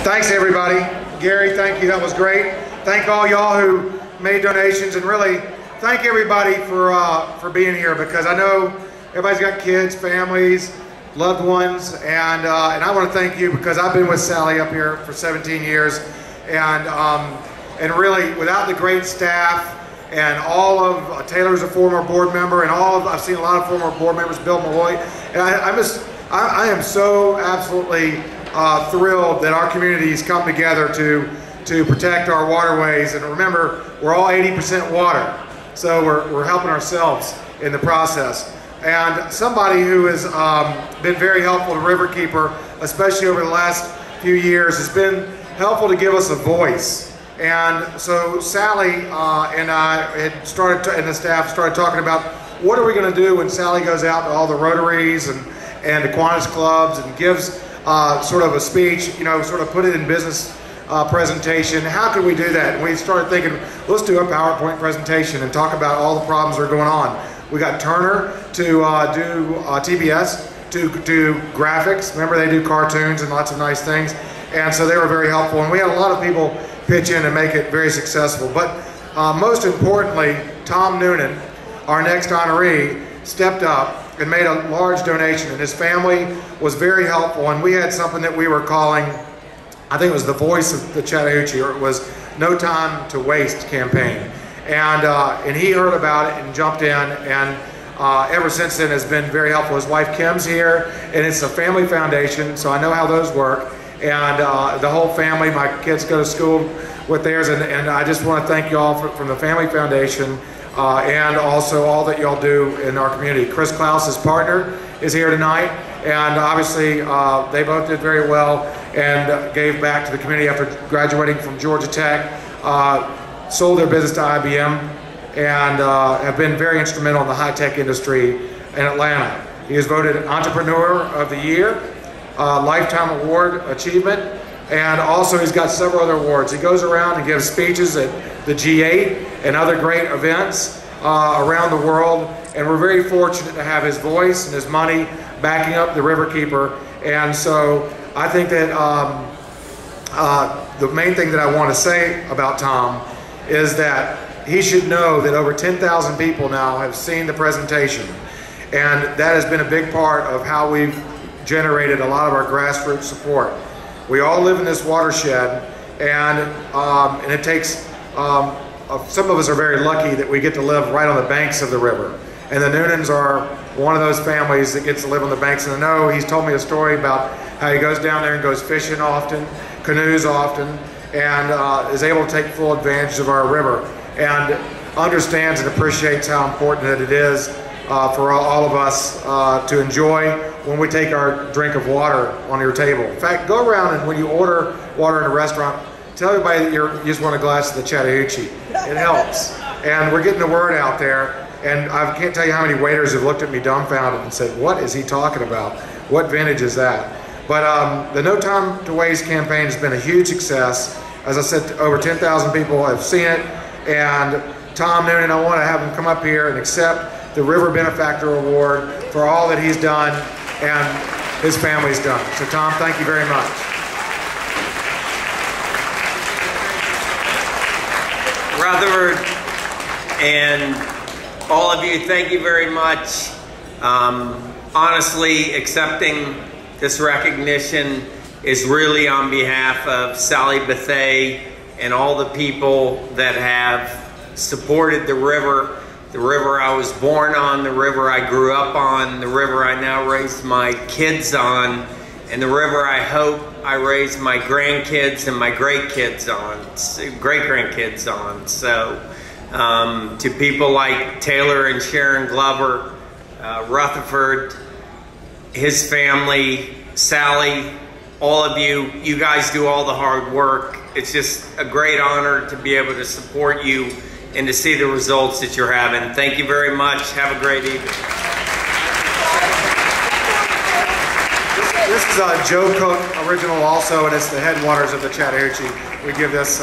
Thanks everybody. Gary, thank you, that was great. Thank all y'all who made donations, and really thank everybody for being here, because I know everybody's got kids, families, loved ones, and I want to thank you, because I've been with Sally up here for 17 years, and really without the great staff and all of Taylor's a former board member, and I've seen a lot of former board members, Bill Malloy, and I am so absolutely thrilled that our communities come together to protect our waterways. And remember, we're all 80% water, so we're helping ourselves in the process. And somebody who has been very helpful to Riverkeeper, especially over the last few years, has been helpful to give us a voice. And so Sally and I had started, and the staff started talking about what are we going to do when Sally goes out to all the Rotaries and the Kiwanis clubs and gives sort of a speech, you know, sort of put it in business presentation. How can we do that? And we started thinking, let's do a PowerPoint presentation and talk about all the problems that are going on. We got Turner to do TBS, to do graphics. Remember, they do cartoons and lots of nice things. And so they were very helpful. And we had a lot of people pitch in and make it very successful. But most importantly, Tom Noonan, our next honoree, stepped up and made a large donation, and his family was very helpful. And we had something that we were calling, I think it was the voice of the Chattahoochee, or it was No Time to Waste campaign. And he heard about it and jumped in, and ever since then has been very helpful. His wife Kim's here, and it's a family foundation, so I know how those work. And the whole family, my kids go to school with theirs, and I just want to thank you all from the Family Foundation, and also all that y'all do in our community. Chris Klaus, his partner, is here tonight, and obviously they both did very well and gave back to the community after graduating from Georgia Tech, sold their business to IBM, and have been very instrumental in the high-tech industry in Atlanta. He was voted Entrepreneur of the Year, Lifetime Award Achievement, and also he's got several other awards. He goes around and gives speeches at the G8 and other great events around the world, and we're very fortunate to have his voice and his money backing up the Riverkeeper. And so I think that the main thing that I want to say about Tom is that he should know that over 10,000 people now have seen the presentation, and that has been a big part of how we've generated a lot of our grassroots support. We all live in this watershed, and it takes, some of us are very lucky that we get to live right on the banks of the river. And the Noonans are one of those families that gets to live on the banks. And I know he's told me a story about how he goes down there and goes fishing often, canoes often, and is able to take full advantage of our river, and understands and appreciates how important that it is for all of us to enjoy when we take our drink of water on your table. In fact, go around and when you order water in a restaurant, tell everybody that you just want a glass of the Chattahoochee. It helps. And we're getting the word out there, and I can't tell you how many waiters have looked at me dumbfounded and said, what is he talking about? What vintage is that? But the No Time to Waste campaign has been a huge success. As I said, over 10,000 people have seen it, and Tom Noonan, I want to have him come up here and accept the River Benefactor Award for all that he's done and his family's done. So Tom, thank you very much. Rutherford and all of you, thank you very much. Honestly, accepting this recognition is really on behalf of Sally Bethay and all the people that have supported the river I was born on, the river I grew up on, the river I now raise my kids on, and the river I hope I raise my grandkids and my great-grandkids on. So to people like Taylor and Sharon Glover, Rutherford, his family, Sally, all of you, you guys do all the hard work. It's just a great honor to be able to support you and to see the results that you're having. Thank you very much. Have a great evening. This is a Joe Cook original also, and it's the headwaters of the Chattahoochee. We give this